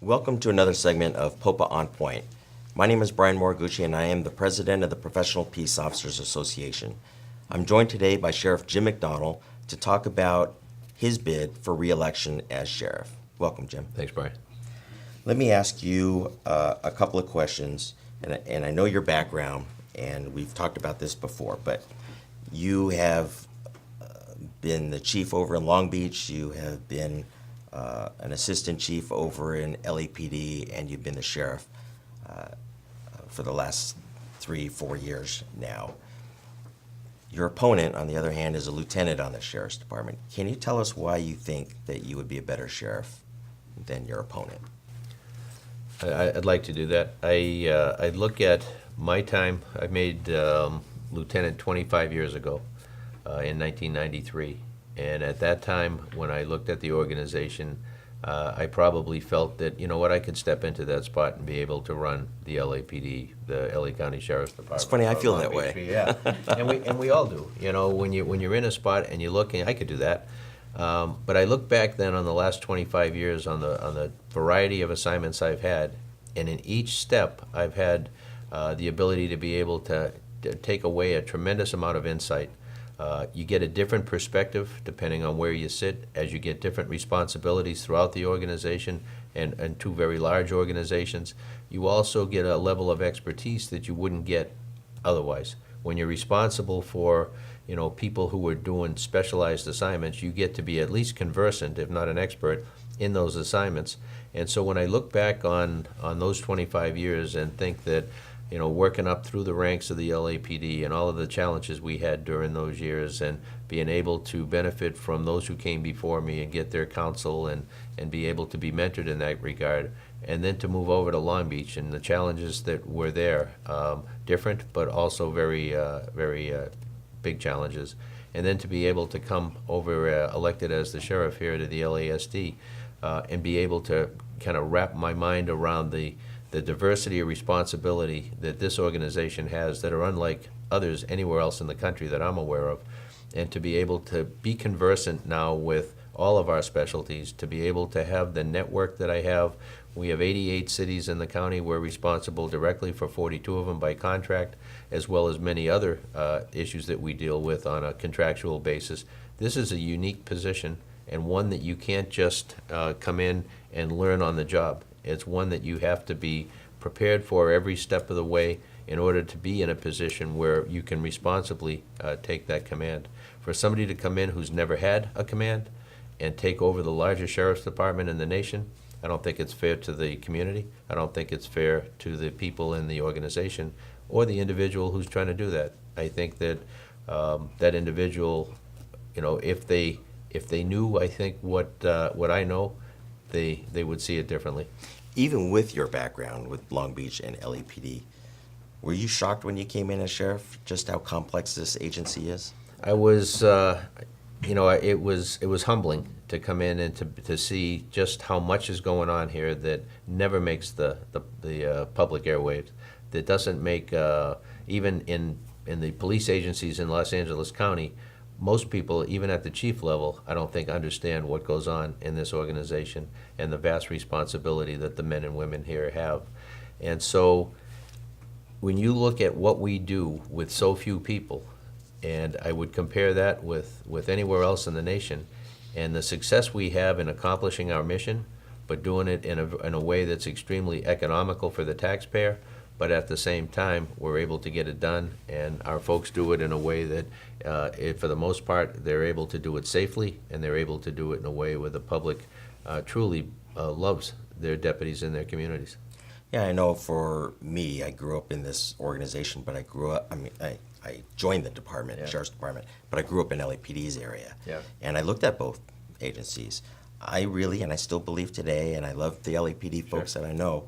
Welcome to another segment of POPA On Point. My name is Brian Moriguchi, and I am the president of the Professional Peace Officers Association. I'm joined today by Sheriff Jim McDonnell to talk about his bid for re-election as sheriff. Welcome, Jim. Thanks, Brian. Let me ask you a couple of questions, and I know your background, and we've talked about this before, but you have been the chief over in Long Beach, you have been an assistant chief over in LAPD, and you've been the sheriff for the last 3-4 years now. Your opponent, on the other hand, is a lieutenant on the sheriff's department. Can you tell us why you think that you would be a better sheriff than your opponent? I'd like to do that. I look at my time. I made lieutenant 25 years ago in 1993. And at that time, when I looked at the organization, I probably felt that, you know what, I could step into that spot and be able to run the LAPD, the LA County Sheriff's Department. It's funny, I feel that way. Yeah, and we all do. You know, when you're in a spot and you're looking, I could do that. But I look back then on the last 25 years on the variety of assignments I've had, and in each step I've had the ability to be able to take away a tremendous amount of insight. You get a different perspective depending on where you sit as you get different responsibilities throughout the organization and two very large organizations. You also get a level of expertise that you wouldn't get otherwise. When you're responsible for people who are doing specialized assignments, you get to be at least conversant, if not an expert, in those assignments. And so when I look back on those 25 years and think that working up through the ranks of the LAPD and all of the challenges we had during those years and being able to benefit from those who came before me and get their counsel and be able to be mentored in that regard, and then to move over to Long Beach and the challenges that were there, different but also very big challenges, and then to be able to come over elected as the sheriff here to the LASD and be able to kind of wrap my mind around the diversity of responsibility that this organization has that are unlike others anywhere else in the country that I'm aware of, and to be able to be conversant now with all of our specialties, to be able to have the network that I have. We have 88 cities in the county. We're responsible directly for 42 of them by contract, as well as many other issues that we deal with on a contractual basis. This is a unique position and one that you can't just come in and learn on the job. It's one that you have to be prepared for every step of the way in order to be in a position where you can responsibly take that command. For somebody to come in who's never had a command and take over the largest sheriff's department in the nation, I don't think it's fair to the community. I don't think it's fair to the people in the organization or the individual who's trying to do that. I think that that individual, if they knew, I think what I know, they would see it differently. Even with your background with Long Beach and LAPD, were you shocked when you came in as sheriff just how complex this agency is? I was, it was humbling to come in and to see just how much is going on here that never makes the public airwaves, that doesn't make, even in the police agencies in Los Angeles County, most people, even at the chief level, I don't think understand what goes on in this organization and the vast responsibility that the men and women here have. And so when you look at what we do with so few people, and I would compare that with anywhere else in the nation, and the success we have in accomplishing our mission, but doing it in a way that's extremely economical for the taxpayer, but at the same time, we're able to get it done, and our folks do it in a way that, for the most part, they're able to do it safely, and they're able to do it in a way where the public truly loves their deputies in their communities. Yeah, I know for me, I grew up in this organization, but I joined the department, Yeah. Sheriff's Department, but I grew up in LAPD's area. Yeah. And I looked at both agencies. I really, and I still believe today, and I love the LAPD folks that I know,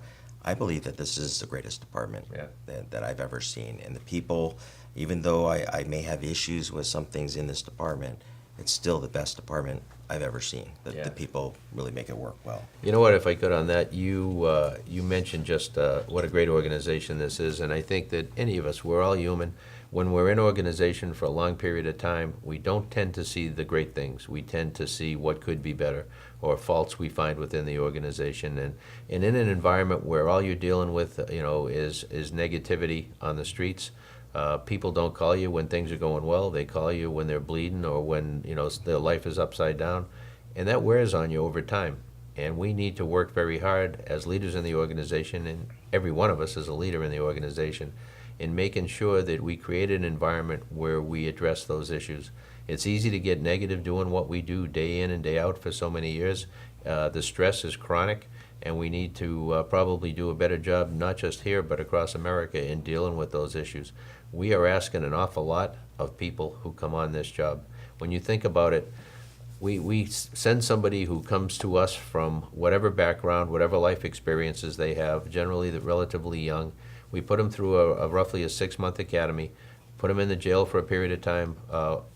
I believe that this is the greatest department that I've ever seen. And the people, even though I may have issues with some things in this department, it's still the best department I've ever seen. The people really make it work well. You know what, if I could on that, you mentioned just what a great organization this is, and I think that any of us, we're all human. when we're in organization for a long period of time, we don't tend to see the great things. We tend to see what could be better or faults we find within the organization. And in an environment where all you're dealing with, is negativity on the streets, people don't call you when things are going well. They call you when they're bleeding or when, their life is upside down. And that wears on you over time. And we need to work very hard as leaders in the organization, and every one of us is a leader in the organization, in making sure that we create an environment where we address those issues. It's easy to get negative doing what we do day in and day out for so many years. The stress is chronic, and we need to probably do a better job, not just here, but across America, in dealing with those issues. We are asking an awful lot of people who come on this job. When you think about it, we send somebody who comes to us from whatever background, whatever life experiences they have, generally they're relatively young. We put them through a roughly a 6-month academy, put them in the jail for a period of time,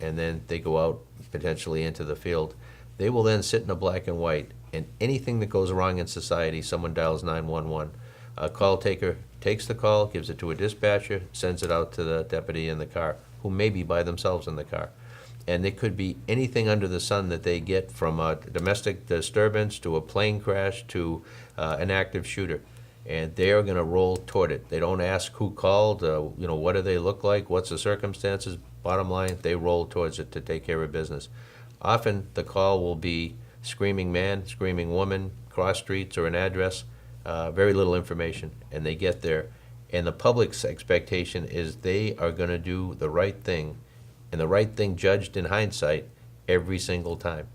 and then they go out potentially into the field. They will then sit in a black and white, and anything that goes wrong in society, someone dials 911. A call taker takes the call, gives it to a dispatcher, sends it out to the deputy in the car, who may be by themselves in the car. And it could be anything under the sun that they get, from a domestic disturbance to a plane crash to an active shooter. And they are going to roll toward it. They don't ask who called, what do they look like, what's the circumstances. Bottom line, they roll towards it to take care of business. Often the call will be screaming man, screaming woman, cross streets or an address, very little information, and they get there. And the public's expectation is they are going to do the right thing, and the right thing judged in hindsight every single time.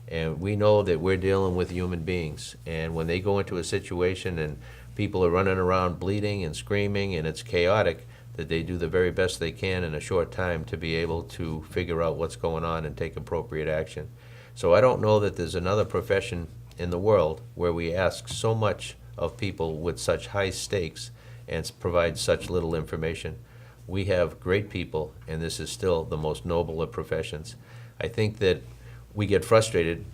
And we know that we're dealing with human beings, and when they go into a situation and people are running around bleeding and screaming and it's chaotic, that they do the very best they can in a short time to be able to figure out what's going on and take appropriate action. So I don't know that there's another profession in the world where we ask so much of people with such high stakes and provide such little information. We have great people, and this is still the most noble of professions. I think that we get frustrated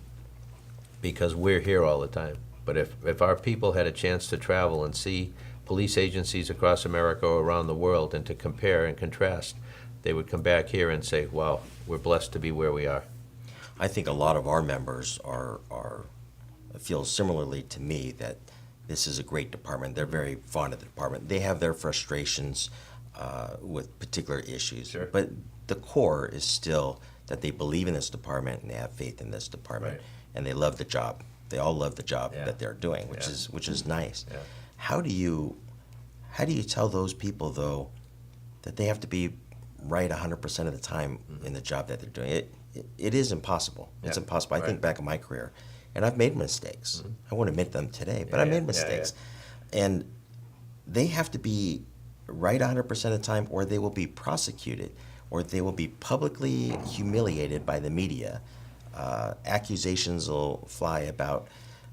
because we're here all the time. But if our people had a chance to travel and see police agencies across America or around the world, and to compare and contrast, they would come back here and say, wow, we're blessed to be where we are. I think a lot of our members feel similarly to me, that this is a great department. They're very fond of the department. They have their frustrations with particular issues, Sure. but the core is still that they believe in this department and they have faith in this department, Right. and they love the job. They all love the job Yeah. that they're doing, which Yeah. is nice. Yeah. How do you tell those people, though, that they have to be right 100% of the time in the job that they're doing? It is impossible. It's Yeah. impossible. I think Right. back in my career, and I've made mistakes. I won't admit them today, but I Yeah, made yeah, mistakes. And they have to be right 100% of the time, or they will be prosecuted, or they will be publicly humiliated by the media. Accusations will fly about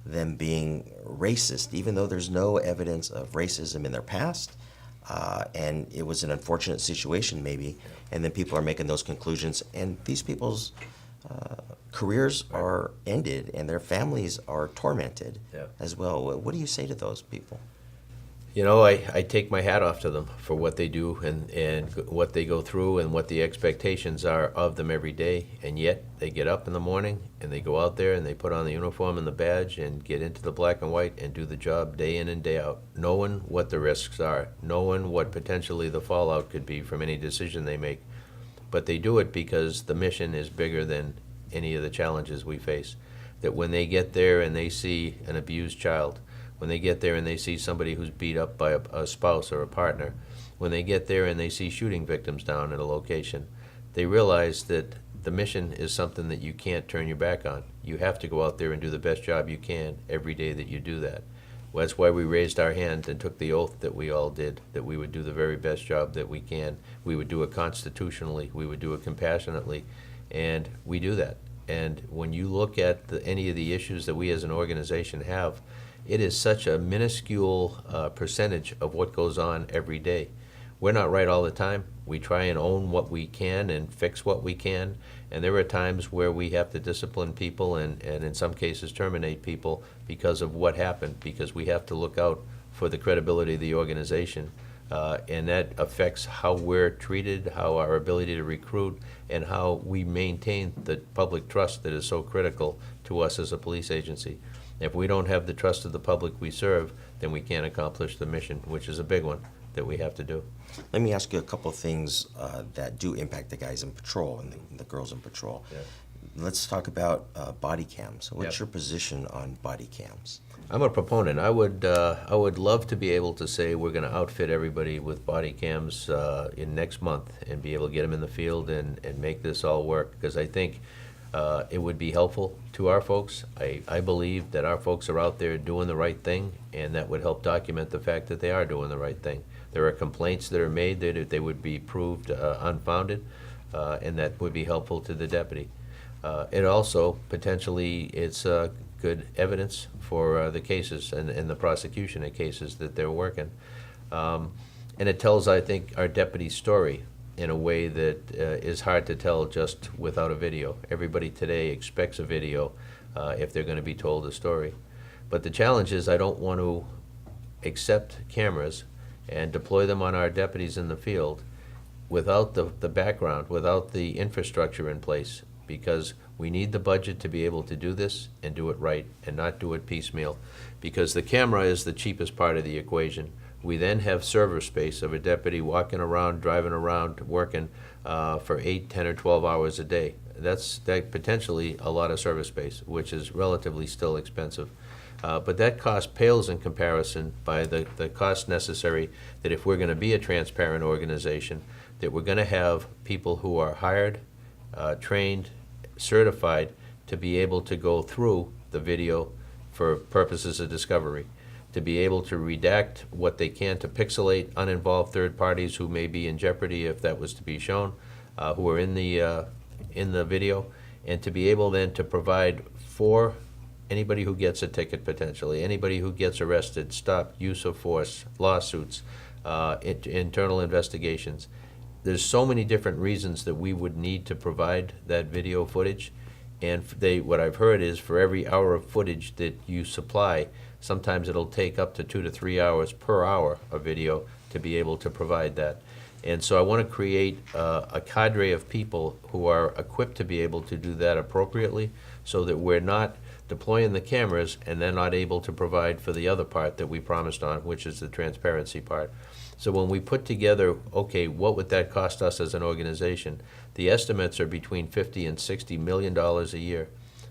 them being racist, even though there's no evidence of racism in their past. And it was an unfortunate situation, maybe, and then people are making those conclusions, and these people's careers are ended, and their families are tormented Yeah. as well. What do you say to those people? I take my hat off to them for what they do and what they go through and what the expectations are of them every day. And yet they get up in the morning and they go out there and they put on the uniform and the badge and get into the black and white and do the job day in and day out, knowing what the risks are, knowing what potentially the fallout could be from any decision they make. But they do it because the mission is bigger than any of the challenges we face. That when they get there and they see an abused child, when they get there and they see somebody who's beat up by a spouse or a partner, when they get there and they see shooting victims down at a location, they realize that the mission is something that you can't turn your back on. You have to go out there and do the best job you can every day that you do that. Well, that's why we raised our hand and took the oath that we all did, that we would do the very best job that we can. We would do it constitutionally. We would do it compassionately. And we do that. And when you look at any of the issues that we as an organization have, it is such a minuscule percentage of what goes on every day. We're not right all the time. We try and own what we can and fix what we can. And there are times where we have to discipline people and in some cases terminate people because of what happened, because we have to look out for the credibility of the organization. And that affects how we're treated, how our ability to recruit, and how we maintain the public trust that is so critical to us as a police agency. If we don't have the trust of the public we serve, then we can't accomplish the mission, which is a big one that we have to do. Let me ask you a couple of things that do impact the guys in patrol and the girls in patrol. Yeah. Let's talk about body cams. What's Yep. your position on body cams? I'm a proponent. I would love to be able to say we're going to outfit everybody with body cams in next month and be able to get them in the field and make this all work, because I think it would be helpful to our folks. I believe that our folks are out there doing the right thing, and that would help document the fact that they are doing the right thing. There are complaints that are made that they would be proved unfounded, and that would be helpful to the deputy. It also, potentially, it's good evidence for the cases and the prosecution of cases that they're working. And it tells, I think, our deputy's story in a way that is hard to tell just without a video. Everybody today expects a video if they're going to be told a story. But the challenge is I don't want to accept cameras and deploy them on our deputies in the field without the background, without the infrastructure in place, because we need the budget to be able to do this and do it right and not do it piecemeal, because the camera is the cheapest part of the equation. We then have server space of a deputy walking around, driving around, working for 8, 10, or 12 hours a day. That's potentially a lot of service space, which is relatively still expensive. But that cost pales in comparison by the cost necessary that if we're going to be a transparent organization, that we're going to have people who are hired, trained, certified to be able to go through the video for purposes of discovery, to be able to redact what they can to pixelate uninvolved third parties who may be in jeopardy if that was to be shown, who are in the video, and to be able then to provide for anybody who gets a ticket potentially, anybody who gets arrested, stopped, use of force, lawsuits, internal investigations. There's so many different reasons that we would need to provide that video footage, and what I've heard is for every hour of footage that you supply, sometimes it'll take up to 2 to 3 hours per hour of video to be able to provide that. And so I want to create a cadre of people who are equipped to be able to do that appropriately, so that we're not deploying the cameras and then not able to provide for the other part that we promised on, which is the transparency part. So when we put together, okay, what would that cost us as an organization? The estimates are between $50 and $60 million a year.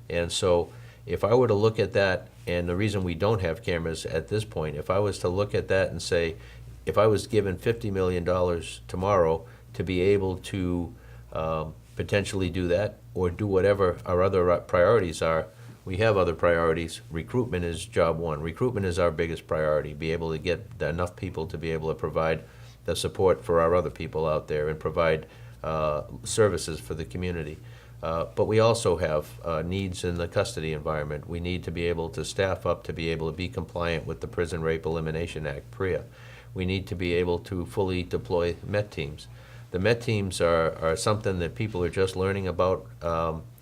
And so if I were to look at that, and the reason we don't have cameras at this point, if I was to look at that and say, if I was given $50 million tomorrow to be able to potentially do that, or do whatever our other priorities are, we have other priorities. Recruitment is job one. Recruitment is our biggest priority, be able to get enough people to be able to provide the support for our other people out there and provide services for the community. But we also have needs in the custody environment. We need to be able to staff up to be able to be compliant with the Prison Rape Elimination Act, PREA. We need to be able to fully deploy MET teams. The MET teams are something that people are just learning about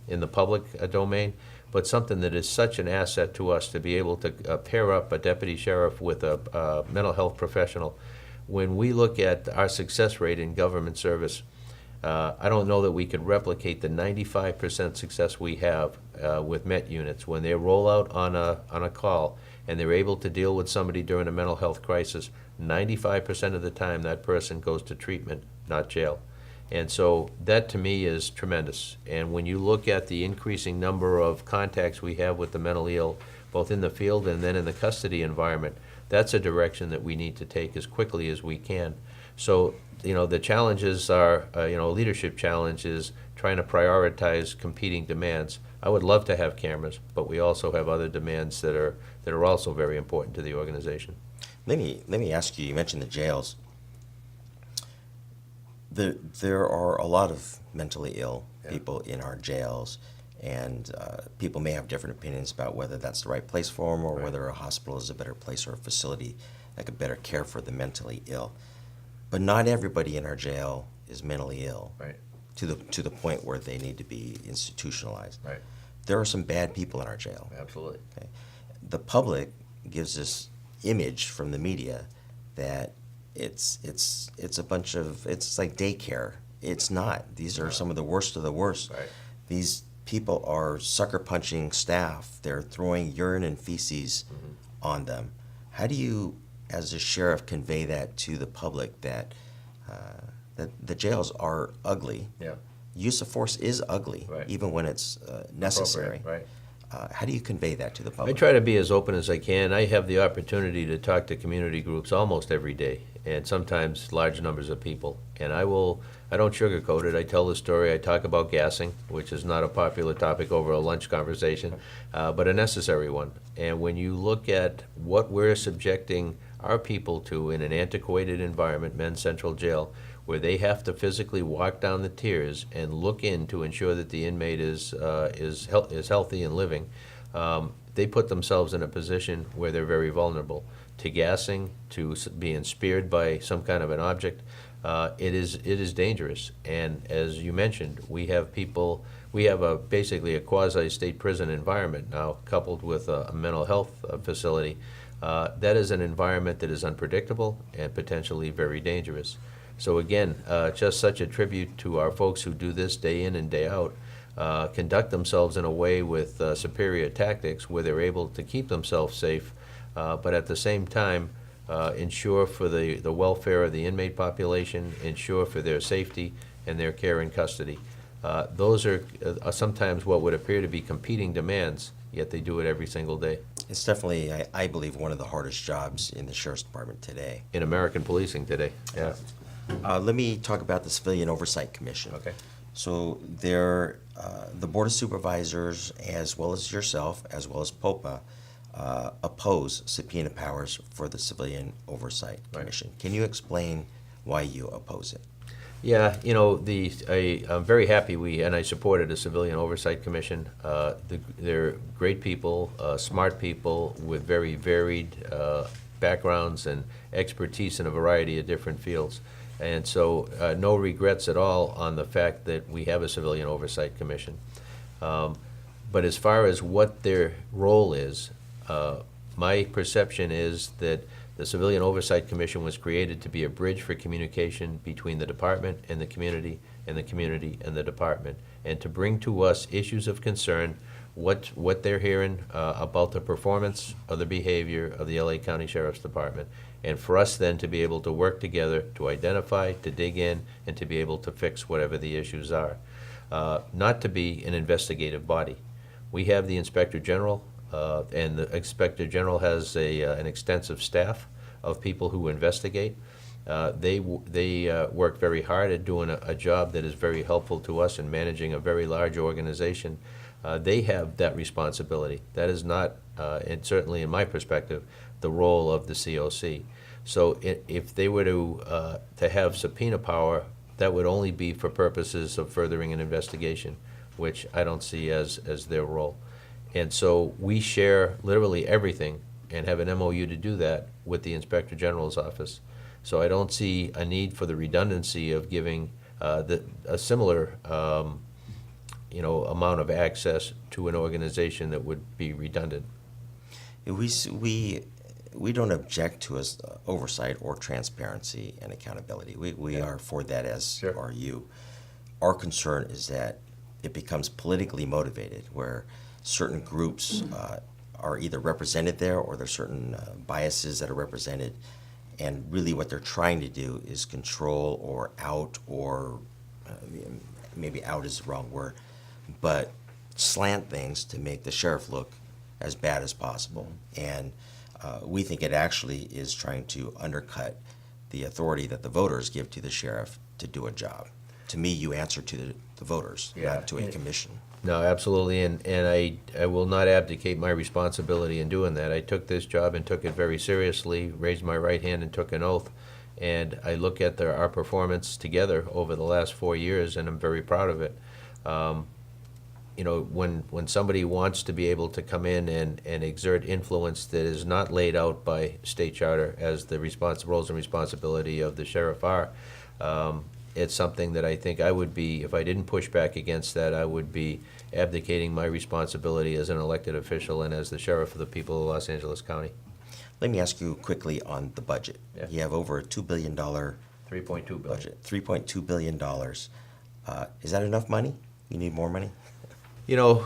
in the public domain, but something that is such an asset to us to be able to pair up a deputy sheriff with a mental health professional. When we look at our success rate in government service, I don't know that we could replicate the 95% success we have with MET units. When they roll out on a call and they're able to deal with somebody during a mental health crisis, 95% of the time that person goes to treatment, not jail. And so that to me is tremendous. And when you look at the increasing number of contacts we have with the mentally ill, both in the field and then in the custody environment, that's a direction that we need to take as quickly as we can. So, the challenges are, leadership challenge is trying to prioritize competing demands. I would love to have cameras, but we also have other demands that are also very important to the organization. Let me ask you, you mentioned the jails. There are a lot of mentally ill people in our jails, and people may have different opinions about whether that's the right place for them, or whether a hospital is a better place, or a facility that could better care for the mentally ill. But not everybody in our jail is mentally ill, Right. to the point where they need to be institutionalized. Right. There are some bad people in our jail. Absolutely. Okay. The public gives this image from the media that it's a bunch of, it's like daycare. It's not. These are some of the worst of the worst. Right. These people are sucker punching staff. They're throwing urine and feces on them. How do you, as a sheriff, convey that to the public that that the jails are ugly? Yeah. Use of force is ugly, Right. even when it's necessary. Right. How do you convey that to the I public? try to be as open as I can. I have the opportunity to talk to community groups almost every day, and sometimes large numbers of people. And I don't sugarcoat it. I tell the story. I talk about gassing, which is not a popular topic over a lunch conversation, but a necessary one. And when you look at what we're subjecting our people to in an antiquated environment, Men's Central Jail, where they have to physically walk down the tiers and look in to ensure that the inmate is healthy and living, they put themselves in a position where they're very vulnerable to gassing, to being speared by some kind of an object. It is dangerous. And as you mentioned, we have basically a quasi-state prison environment now, coupled with a mental health facility. That is an environment that is unpredictable and potentially very dangerous. So again, just such a tribute to our folks who do this day in and day out, conduct themselves in a way with superior tactics where they're able to keep themselves safe, but at the same time ensure for the welfare of the inmate population, ensure for their safety and their care and custody. Those are sometimes what would appear to be competing demands, yet they do it every single day. It's definitely, I believe, one of the hardest jobs in the Sheriff's Department today. In American policing today, yeah. Let me talk about the Civilian Oversight Commission. Okay. So the Board of Supervisors, as well as yourself, as well as POPA, oppose subpoena powers for the Civilian Oversight Right. Commission. Can you explain why you oppose it? Yeah, I'm very happy and I supported a Civilian Oversight Commission. They're great people, smart people with very varied backgrounds and expertise in a variety of different fields. And so no regrets at all on the fact that we have a Civilian Oversight Commission. But as far as what their role is, my perception is that the Civilian Oversight Commission was created to be a bridge for communication between the department and the community and the community and the department, and to bring to us issues of concern, what they're hearing about the performance of the behavior of the LA County Sheriff's Department, and for us then to be able to work together to identify, to dig in, and to be able to fix whatever the issues are. Not to be an investigative body. We have the Inspector General, and the Inspector General has an extensive staff of people who investigate. They work very hard at doing a job that is very helpful to us in managing a very large organization. They have that responsibility. That is not, and certainly in my perspective, the role of the COC. So if they were to have subpoena power, that would only be for purposes of furthering an investigation, which I don't see as their role. And so we share literally everything and have an MOU to do that with the Inspector General's office. So I don't see a need for the redundancy of giving a similar amount of access to an organization that would be redundant. We don't object to oversight or transparency and accountability. We are for that, as Sure. are you. Our concern is that it becomes politically motivated, where certain groups are either represented there or there's certain biases that are represented, and really what they're trying to do is control or out, or maybe out is the wrong word, but slant things to make the sheriff look as bad as possible. And we think it actually is trying to undercut the authority that the voters give to the sheriff to do a job. To me, you answer to the voters, Yeah. not to a commission. No, absolutely, and I will not abdicate my responsibility in doing that. I took this job and took it very seriously, raised my right hand and took an oath, and I look at our performance together over the last 4 years, and I'm very proud of it. When somebody wants to be able to come in and exert influence that is not laid out by state charter as the roles and responsibility of the sheriff are, it's something that I think I would be, if I didn't push back against that, I would be abdicating my responsibility as an elected official and as the sheriff of the people of Los Angeles County. Let me ask you quickly on the budget. Yeah. You have over a $2 billion 3.2 billion. budget, $3.2 billion. Is that enough money? You need more money? You know,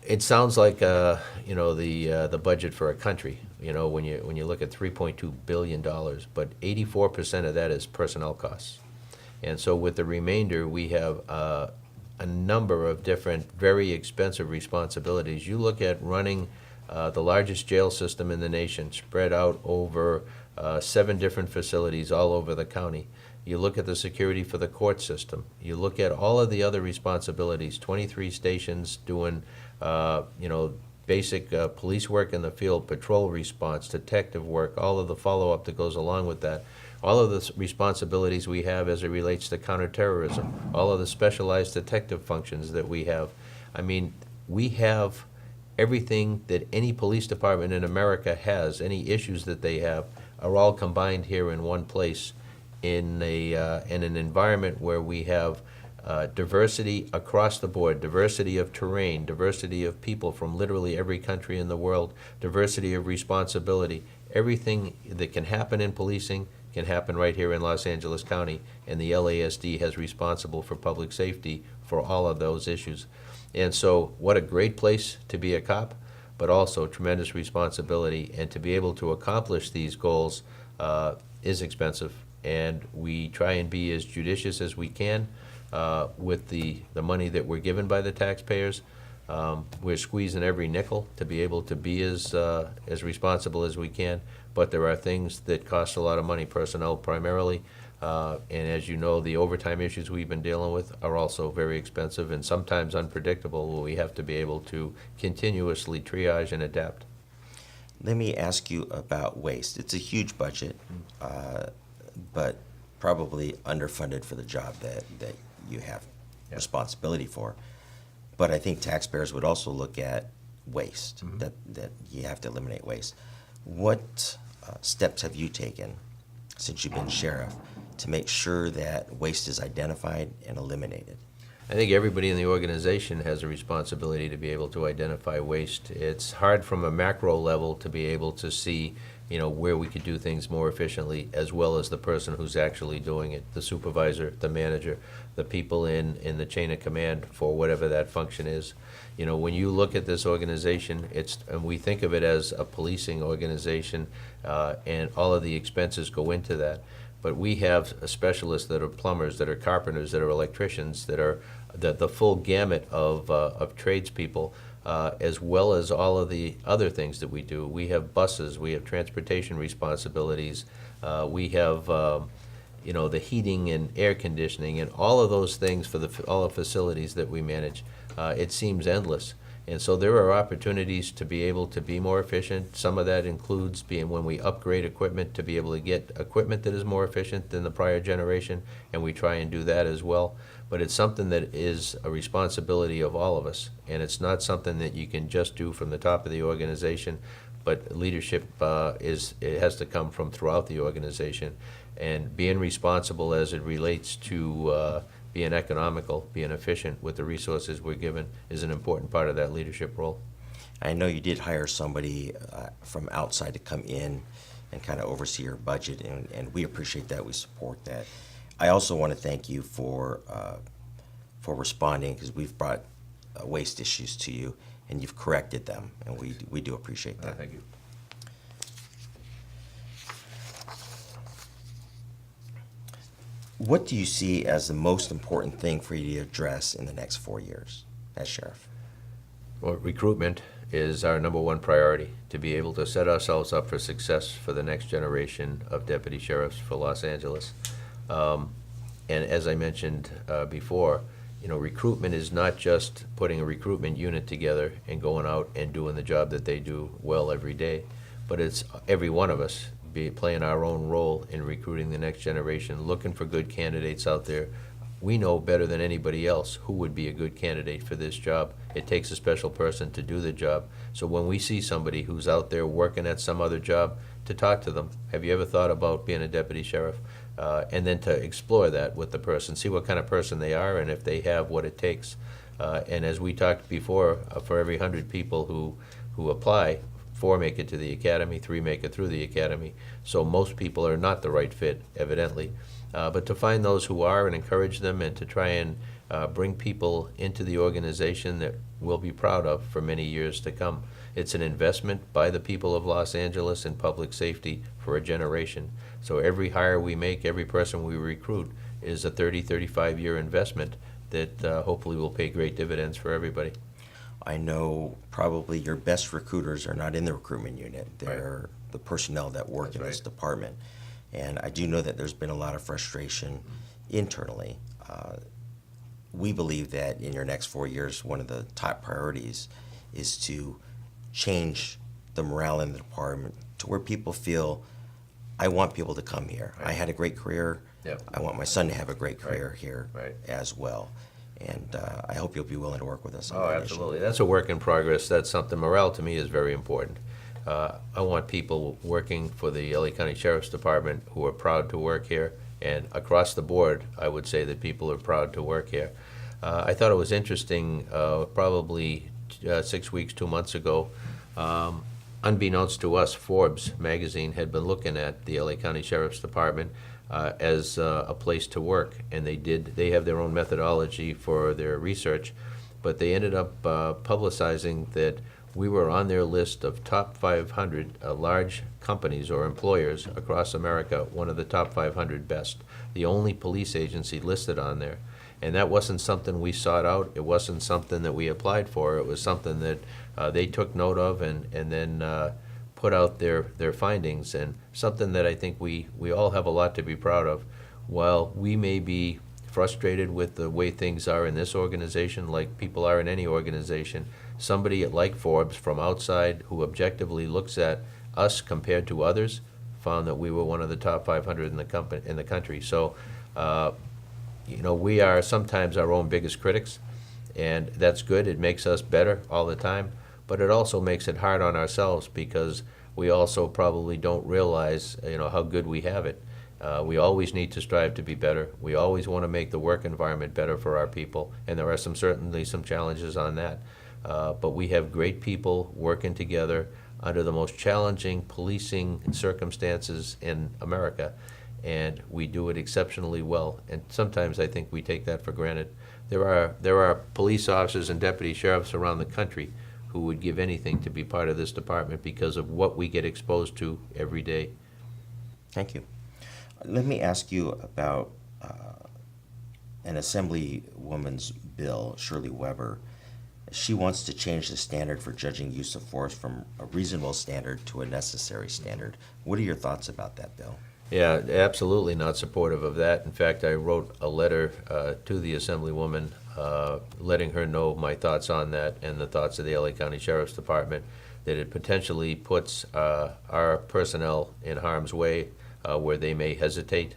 it sounds like you know, the budget for a country. You know, when you look at $3.2 billion, but 84% of that is personnel costs, and so with the remainder, we have a number of different, very expensive responsibilities. You look at running the largest jail system in the nation, spread out over 7 different facilities all over the county. You look at the security for the court system. You look at all of the other responsibilities, 23 stations doing, you know, basic police work in the field, patrol response, detective work, all of the follow-up that goes along with that. All of the responsibilities we have as it relates to counterterrorism, all of the specialized detective functions that we have. I mean, we have everything that any police department in America has, any issues that they have, are all combined here in one place in an environment where we have diversity across the board, diversity of terrain, diversity of people from literally every country in the world, diversity of responsibility. Everything that can happen in policing can happen right here in Los Angeles County, and the LASD has responsible for public safety for all of those issues. And so what a great place to be a cop, but also tremendous responsibility, and to be able to accomplish these goals is expensive, and we try and be as judicious as we can with the money that we're given by the taxpayers. We're squeezing every nickel to be able to be as responsible as we can, but there are things that cost a lot of money, personnel primarily, and as you know, the overtime issues we've been dealing with are also very expensive and sometimes unpredictable. We have to be able to continuously triage and adapt. Let me ask you about waste. It's a huge budget, but probably underfunded for the job that you have responsibility for. But I think taxpayers would also look at waste, that you have to eliminate waste. What steps have you taken since you've been sheriff to make sure that waste is identified and eliminated? I think everybody in the organization has a responsibility to be able to identify waste. It's hard from a macro level to be able to see, you know, where we could do things more efficiently, as well as the person who's actually doing it, the supervisor, the manager, the people in the chain of command for whatever that function is. You know, when you look at this organization, and we think of it as a policing organization, and all of the expenses go into that. But we have specialists that are plumbers, that are carpenters, that are electricians, that are the full gamut of tradespeople, as well as all of the other things that we do. We have buses, we have transportation responsibilities, we have you know, the heating and air conditioning, and all of those things for all the facilities that we manage. It seems endless. And so there are opportunities to be able to be more efficient. Some of that includes being when we upgrade equipment to be able to get equipment that is more efficient than the prior generation, and we try and do that as well. But it's something that is a responsibility of all of us, and it's not something that you can just do from the top of the organization, but leadership it has to come from throughout the organization. And being responsible as it relates to being economical, being efficient with the resources we're given is an important part of that leadership role. I know you did hire somebody from outside to come in and kind of oversee your budget, and we appreciate that. We support that. I also want to thank you for responding, because we've brought waste issues to you, and you've corrected them, and we do appreciate that. Thank you. What do you see as the most important thing for you to address in the next 4 years as sheriff? Well, recruitment is our number one priority, to be able to set ourselves up for success for the next generation of deputy sheriffs for Los Angeles. And as I mentioned before, you know, recruitment is not just putting a recruitment unit together and going out and doing the job that they do well every day, but it's every one of us playing our own role in recruiting the next generation, looking for good candidates out there. We know better than anybody else who would be a good candidate for this job. It takes a special person to do the job. So when we see somebody who's out there working at some other job, to talk to them. Have you ever thought about being a deputy sheriff? And then to explore that with the person, see what kind of person they are and if they have what it takes. And as we talked before, for every 100 people who apply, 4 make it to the academy, 3 make it through the academy. So most people are not the right fit, evidently. But to find those who are and encourage them, and to try and bring people into the organization that we'll be proud of for many years to come. It's an investment by the people of Los Angeles in public safety for a generation. So every hire we make, every person we recruit is a 30, 35-year investment that hopefully will pay great dividends for everybody. I know probably your best recruiters are not in the recruitment unit. They're the personnel that work in this department. And I do know that there's been a lot of frustration internally. We believe that in your next 4 years, one of the top priorities is to change the morale in the department to where people feel, I want people to come here. I had a great career. Yep. I want my son to have a great career here Right. as well. And I hope you'll be willing to work with us on Oh, that absolutely. issue. That's a work in progress. That's something, morale to me is very important. I want people working for the LA County Sheriff's Department who are proud to work here, and across the board, I would say that people are proud to work here. I thought it was interesting, probably 6 weeks, 2 months ago, unbeknownst to us, Forbes magazine had been looking at the LA County Sheriff's Department as a place to work, and they have their own methodology for their research, but they ended up publicizing that we were on their list of top 500 large companies or employers across America, one of the top 500 best, the only police agency listed on there. And that wasn't something we sought out. It wasn't something that we applied for. It was something that they took note of and then put out their findings, and something that I think we all have a lot to be proud of. While we may be frustrated with the way things are in this organization, like people are in any organization, somebody like Forbes from outside who objectively looks at us compared to others found that we were one of the top 500 in the country. So, we are sometimes our own biggest critics, and that's good. It makes us better all the time, but it also makes it hard on ourselves because we also probably don't realize, how good we have it. We always need to strive to be better. We always want to make the work environment better for our people, and there are certainly some challenges on that. But we have great people working together under the most challenging policing circumstances in America, and we do it exceptionally well. And sometimes I think we take that for granted. There are police officers and deputy sheriffs around the country who would give anything to be part of this department because of what we get exposed to every day. Thank you. Let me ask you about an Assemblywoman's bill, Shirley Weber. She wants to change the standard for judging use of force from a reasonable standard to a necessary standard. What are your thoughts about that bill? Yeah, absolutely not supportive of that. In fact, I wrote a letter to the Assemblywoman letting her know my thoughts on that and the thoughts of the LA County Sheriff's Department, that it potentially puts our personnel in harm's way where they may hesitate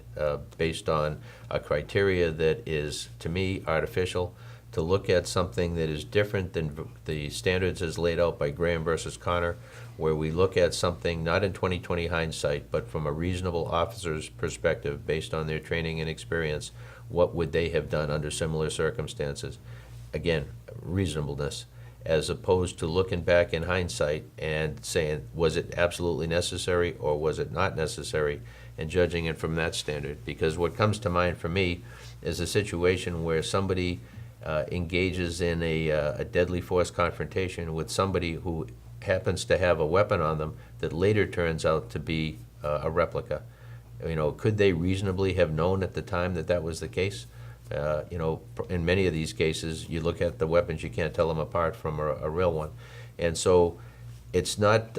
based on a criteria that is, to me, artificial. To look at something that is different than the standards as laid out by Graham versus Connor, where we look at something not in 20/20 hindsight, but from a reasonable officer's perspective based on their training and experience, what would they have done under similar circumstances? Again, reasonableness, as opposed to looking back in hindsight and saying, was it absolutely necessary or was it not necessary, and judging it from that standard. Because what comes to mind for me is a situation where somebody engages in a deadly force confrontation with somebody who happens to have a weapon on them that later turns out to be a replica. Could they reasonably have known at the time that that was the case? In many of these cases, you look at the weapons, you can't tell them apart from a real one. And so it's not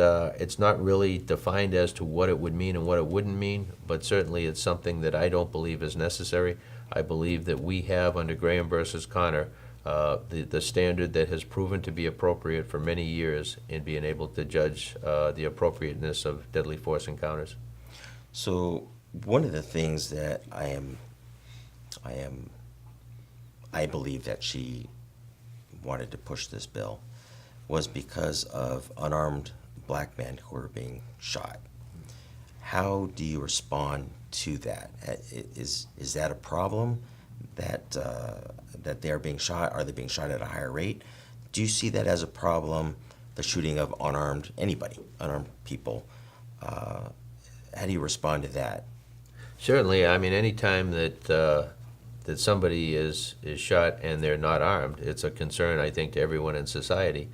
really defined as to what it would mean and what it wouldn't mean, but certainly it's something that I don't believe is necessary. I believe that we have, under Graham versus Connor, the standard that has proven to be appropriate for many years in being able to judge the appropriateness of deadly force encounters. So one of the things that I believe that she wanted to push this bill was because of unarmed black men who are being shot. How do you respond to that? Is that a problem that they are being shot? Are they being shot at a higher rate? Do you see that as a problem the shooting of unarmed people. How do you respond to that? Certainly, I mean, any time that somebody is shot and they're not armed, it's a concern, I think, to everyone in society.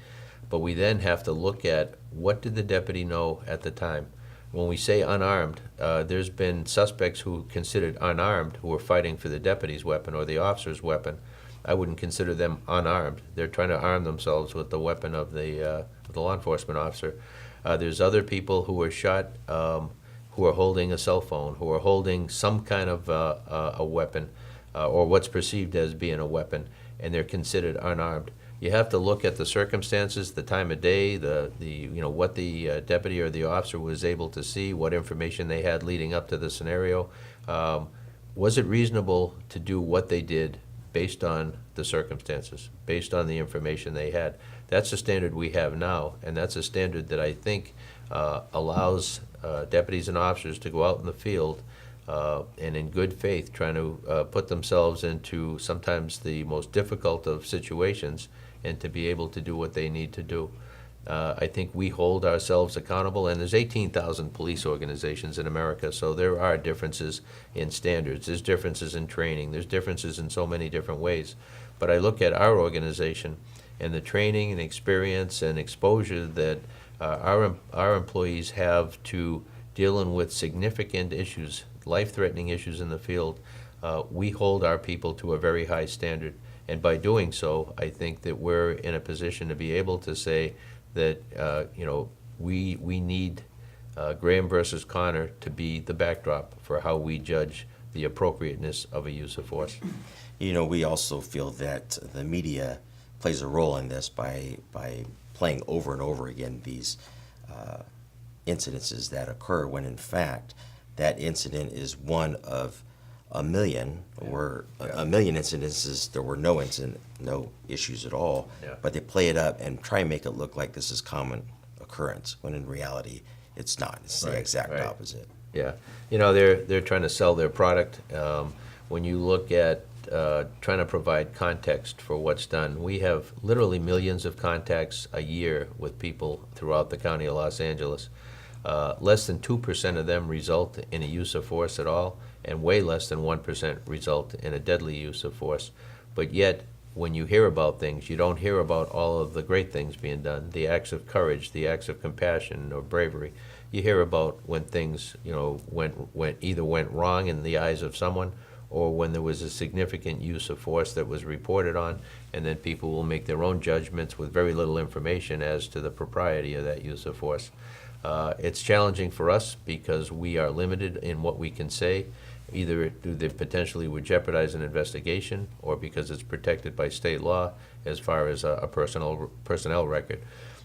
But we then have to look at what did the deputy know at the time. When we say unarmed, there's been suspects who considered unarmed who were fighting for the deputy's weapon or the officer's weapon. I wouldn't consider them unarmed. They're trying to arm themselves with the weapon of the law enforcement officer. There's other people who were shot who are holding a cell phone, who are holding some kind of a weapon, or what's perceived as being a weapon, and they're considered unarmed. You have to look at the circumstances, the time of day, what the deputy or the officer was able to see, what information they had leading up to the scenario. Was it reasonable to do what they did based on the circumstances, based on the information they had? That's the standard we have now, and that's a standard that I think allows deputies and officers to go out in the field and in good faith trying to put themselves into sometimes the most difficult of situations and to be able to do what they need to do. I think we hold ourselves accountable, and there's 18,000 police organizations in America, so there are differences in standards, there's differences in training, there's differences in so many different ways. But I look at our organization and the training and experience and exposure that our employees have to dealing with significant issues, life-threatening issues in the field. We hold our people to a very high standard. And by doing so, I think that we're in a position to be able to say that we need Graham versus Connor to be the backdrop for how we judge the appropriateness of a use of force. We also feel that the media plays a role in this by playing over and over again these incidences that occur when in fact that incident is one of a million, or a million incidences there were no issues at all. Yeah. But they play it up and try and make it look like this is common occurrence when in reality it's not. It's the exact opposite. Yeah, they're trying to sell their product. When you look at trying to provide context for what's done, we have literally millions of contacts a year with people throughout the county of Los Angeles. Less than 2% of them result in a use of force at all, and way less than 1% result in a deadly use of force. But yet, when you hear about things, you don't hear about all of the great things being done, the acts of courage, the acts of compassion or bravery. You hear about when things, went wrong in the eyes of someone, or when there was a significant use of force that was reported on, and then people will make their own judgments with very little information as to the propriety of that use of force. It's challenging for us because we are limited in what we can say. Either they potentially would jeopardize an investigation, or because it's protected by state law as far as a personnel record.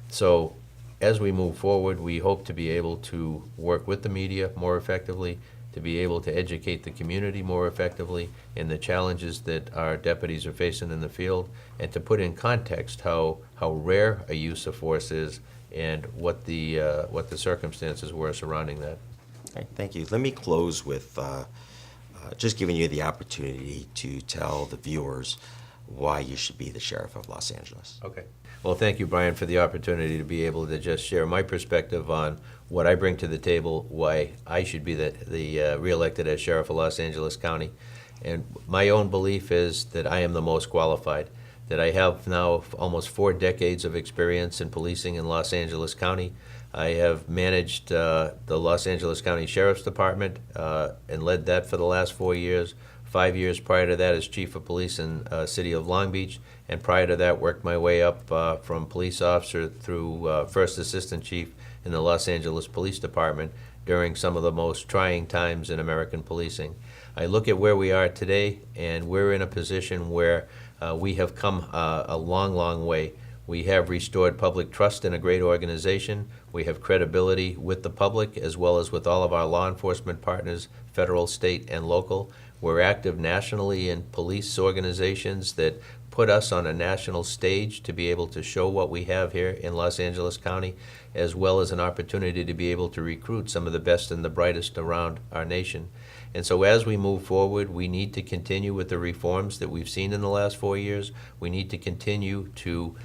So as we move forward, we hope to be able to work with the media more effectively, to be able to educate the community more effectively in the challenges that our deputies are facing in the field, and to put in context how rare a use of force is and what the circumstances were surrounding that. Okay, thank you. Let me close with just giving you the opportunity to tell the viewers why you should be the sheriff of Los Angeles. Okay. Well, thank you, Brian, for the opportunity to be able to just share my perspective on what I bring to the table, why I should be the reelected as sheriff of Los Angeles County. And my own belief is that I am the most qualified, that I have now almost 4 decades of experience in policing in Los Angeles County. I have managed the Los Angeles County Sheriff's Department and led that for the last 4 years. 5 years prior to that as chief of police in city of Long Beach, and prior to that worked my way up from police officer through first assistant chief in the Los Angeles Police Department during some of the most trying times in American policing. I look at where we are today, and we're in a position where we have come a long, long way. We have restored public trust in a great organization. We have credibility with the public as well as with all of our law enforcement partners, federal, state, and local. We're active nationally in police organizations that put us on a national stage to be able to show what we have here in Los Angeles County, as well as an opportunity to be able to recruit some of the best and the brightest around our nation. And so as we move forward, we need to continue with the reforms that we've seen in the last 4 years. We need to continue to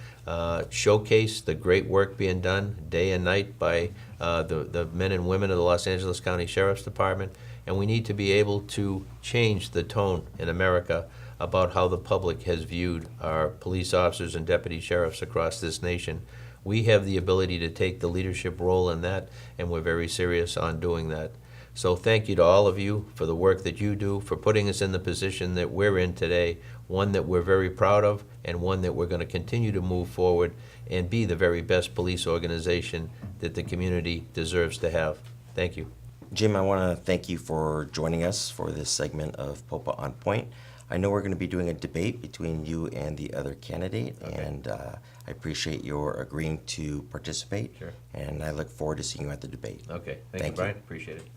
showcase the great work being done day and night by the men and women of the Los Angeles County Sheriff's Department. And we need to be able to change the tone in America about how the public has viewed our police officers and deputy sheriffs across this nation. We have the ability to take the leadership role in that, and we're very serious on doing that. So thank you to all of you for the work that you do, for putting us in the position that we're in today, one that we're very proud of, and one that we're going to continue to move forward and be the very best police organization that the community deserves to have. Thank you. Jim, I want to thank you for joining us for this segment of Popa on Point. I know we're going to be doing a debate between you and the other candidate, and I appreciate your agreeing to participate. Sure. And I look forward to seeing you at the debate. Okay. Thank you, Brian. Appreciate it.